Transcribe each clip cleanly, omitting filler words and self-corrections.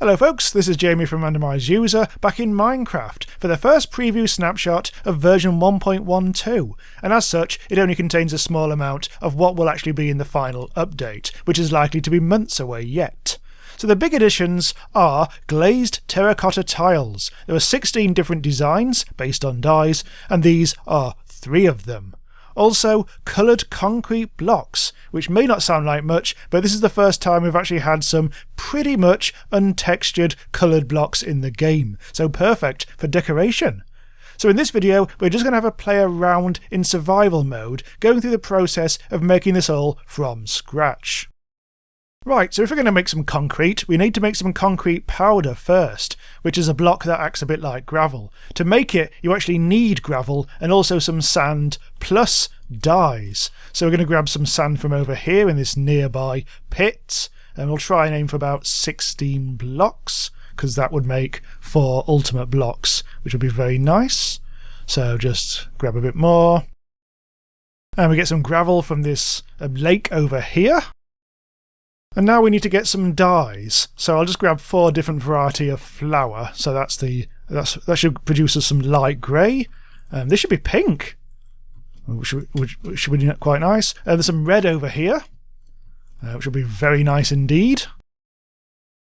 Hello folks, this is Jamie from Randomise User back in Minecraft for the first preview snapshot of version 1.12, and as such it only contains a small amount of what will actually be in the final update, which is likely to be months away yet. So the big additions are Glazed Terracotta Tiles. There are 16 different designs based on dyes, and these are 3 of them. Also, coloured concrete blocks, which may not sound like much, but this is the first time we've actually had some pretty much untextured coloured blocks in the game, so perfect for decoration. So in this video, we're just going to have a play around in survival mode, going through the process of making this all from scratch. Right, so if we're going to make some concrete, we need to make some concrete powder first, which is a block that acts a bit like gravel. To make it, you actually need gravel and also some sand plus dyes. So we're going to grab some sand from over here in this nearby pit, and we'll try and aim for about 16 blocks, because that would make 4 ultimate blocks, which would be very nice. So just grab a bit more. And we get some gravel from this lake over here. And now we need to get some dyes, so I'll just grab 4 different variety of flour. So that should produce us some light grey. This should be pink, which should be quite nice. There's some red over here, which will be very nice indeed.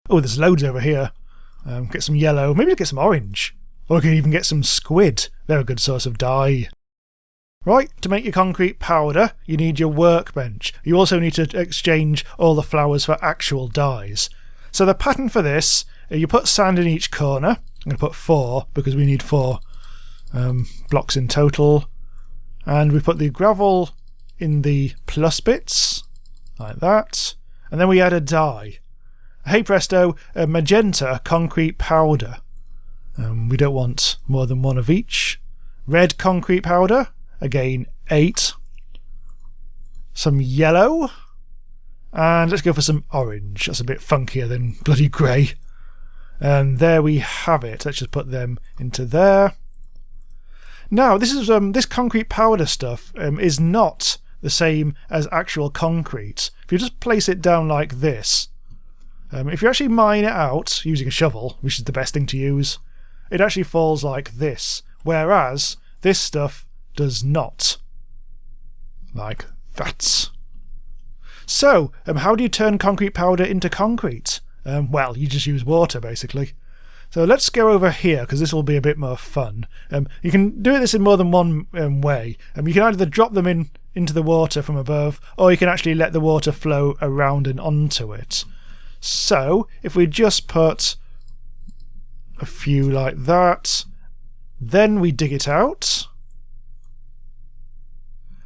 Oh, there's loads over here. Get some yellow, maybe get some orange, or we can even get some squid. They're a good source of dye. Right, to make your concrete powder, you need your workbench. You also need to exchange all the flowers for actual dyes. So the pattern for this, you put sand in each corner. I'm going to put 4 because we need 4 blocks in total. And we put the gravel in the plus bits, like that. And then we add a dye. Hey presto, a magenta concrete powder. We don't want more than 1 of each. Red concrete powder. Again, 8. Some yellow. And let's go for some orange. That's a bit funkier than bloody grey. And there we have it. Let's just put them into there. Now, this is this concrete powder stuff is not the same as actual concrete. If you just place it down like this, if you actually mine it out using a shovel, which is the best thing to use, it actually falls like this. Whereas this stuff does not. Like that. So, how do you turn concrete powder into concrete? Well, you just use water, basically. So let's go over here, because this will be a bit more fun. You can do this in more than one way. You can either drop them into the water from above, or you can actually let the water flow around and onto it. So, if we just put a few like that, then we dig it out.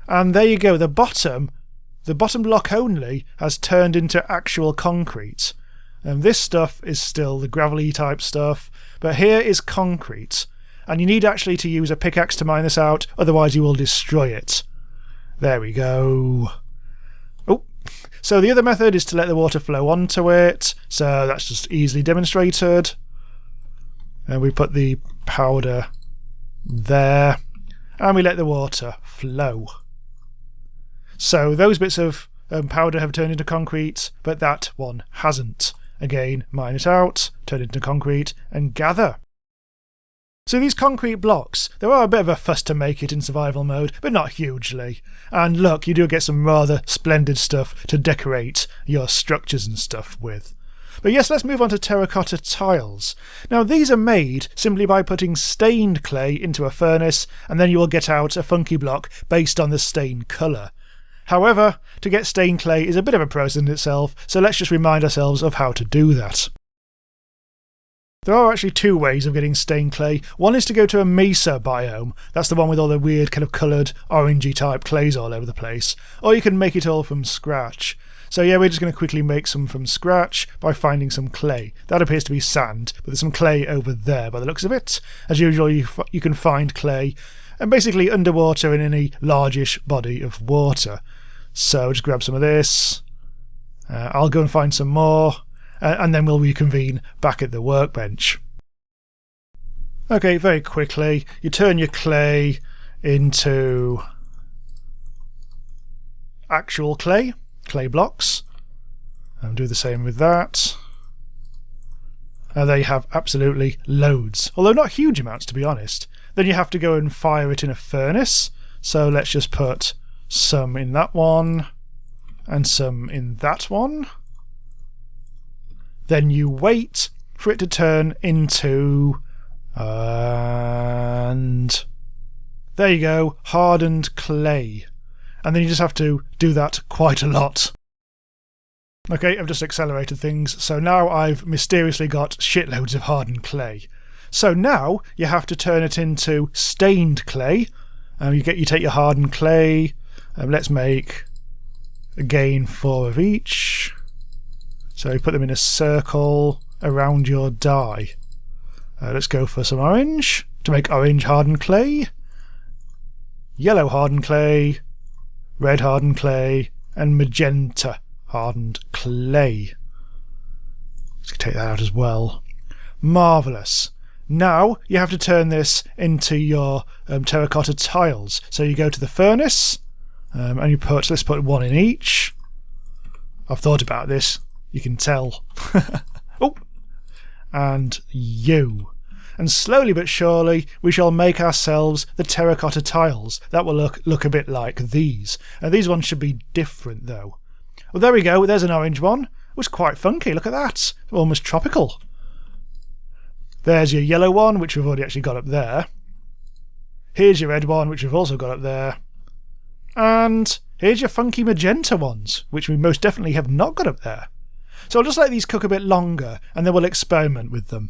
And there you go, the bottom block only has turned into actual concrete. And this stuff is still the gravelly type stuff, but here is concrete. And you need actually to use a pickaxe to mine this out, otherwise you will destroy it. There we go. Oh, so the other method is to let the water flow onto it, so that's just easily demonstrated. And we put the powder there, and we let the water flow. So those bits of powder have turned into concrete, but that one hasn't. Again, mine it out, turn it into concrete, and gather. So these concrete blocks, there are a bit of a fuss to make it in survival mode, but not hugely. And look, you do get some rather splendid stuff to decorate your structures and stuff with. But yes, let's move on to terracotta tiles. Now these are made simply by putting stained clay into a furnace, and then you will get out a funky block based on the stained colour. However, to get stained clay is a bit of a process in itself, so let's just remind ourselves of how to do that. There are actually 2 ways of getting stained clay. One is to go to a mesa biome. That's the one with all the weird kind of coloured orangey type clays all over the place. Or you can make it all from scratch. So yeah, we're just going to quickly make some from scratch by finding some clay. That appears to be sand, but there's some clay over there by the looks of it. As usual, you can find clay, and basically underwater in any largish body of water. So just grab some of this. I'll go and find some more, and then we'll reconvene back at the workbench. Okay, very quickly, you turn your clay into actual clay blocks, and do the same with that. They have absolutely loads, although not huge amounts to be honest. Then you have to go and fire it in a furnace, so let's just put some in that one and some in that one. Then you wait for it to turn into, and there you go, hardened clay. And then you just have to do that quite a lot. Okay, I've just accelerated things, so now I've mysteriously got shitloads of hardened clay. So now you have to turn it into stained clay. You take your hardened clay. Let's make, again, 4 of each. So you put them in a circle around your die. Let's go for some orange to make orange hardened clay, yellow hardened clay, red hardened clay, and magenta hardened clay. Let's take that out as well. Marvellous. Now you have to turn this into your terracotta tiles. So you go to the furnace and let's put 1 in each. I've thought about this, you can tell. Oh, and you. And slowly but surely we shall make ourselves the terracotta tiles. That will look a bit like these. These ones should be different though. Well, there we go, there's an orange one. It was quite funky, look at that. Almost tropical. There's your yellow one, which we've already actually got up there. Here's your red one, which we've also got up there. And here's your funky magenta ones, which we most definitely have not got up there. So I'll just let these cook a bit longer, and then we'll experiment with them.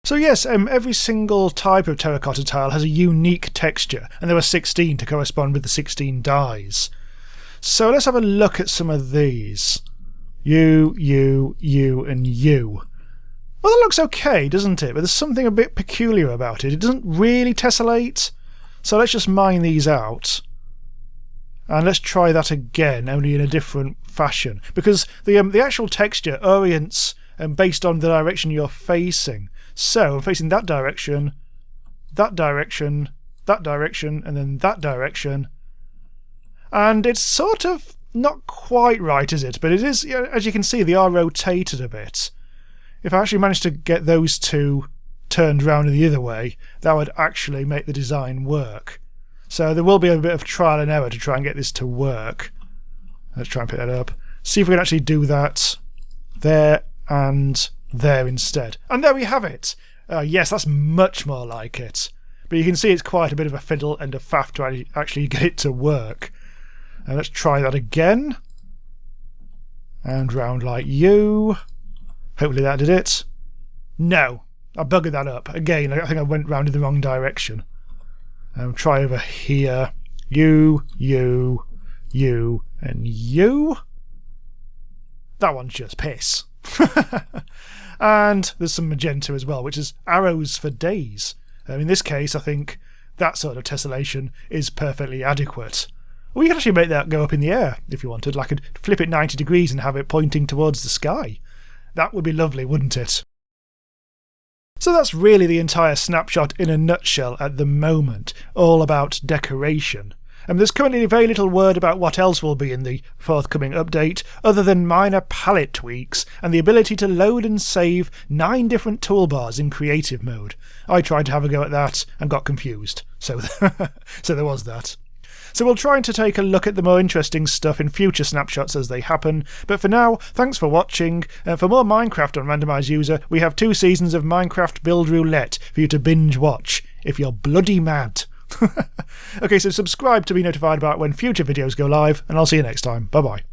So yes, every single type of terracotta tile has a unique texture, and there are 16 to correspond with the 16 dies. So let's have a look at some of these. You, and you. Well, that looks okay, doesn't it? But there's something a bit peculiar about it. It doesn't really tessellate. So let's just mine these out. And let's try that again, only in a different fashion. Because the actual texture orients based on the direction you're facing. So I'm facing that direction, that direction, that direction, and then that direction. And it's sort of not quite right, is it? But it is, as you can see, they are rotated a bit. If I actually managed to get those two turned around in the other way, that would actually make the design work. So there will be a bit of trial and error to try and get this to work. Let's try and pick that up. See if we can actually do that there and there instead. And there we have it. Yes, that's much more like it. But you can see it's quite a bit of a fiddle and a faff to actually get it to work. Let's try that again. And round like you. Hopefully that did it. No, I buggered that up. Again, I think I went round in the wrong direction. Try over here. You, and you. That one's just piss. And there's some magenta as well, which is arrows for days. In this case, I think that sort of tessellation is perfectly adequate. Or you could actually make that go up in the air if you wanted. Like, I could flip it 90 degrees and have it pointing towards the sky. That would be lovely, wouldn't it? So that's really the entire snapshot in a nutshell at the moment, all about decoration. There's currently very little word about what else will be in the forthcoming update, other than minor palette tweaks and the ability to load and save 9 different toolbars in creative mode. I tried to have a go at that and got confused, so there was that. So we'll try to take a look at the more interesting stuff in future snapshots as they happen, but for now, thanks for watching. For more Minecraft on Randomise User, we have 2 seasons of Minecraft Build Roulette for you to binge watch, if you're bloody mad. Okay, so subscribe to be notified about when future videos go live, and I'll see you next time. Bye bye.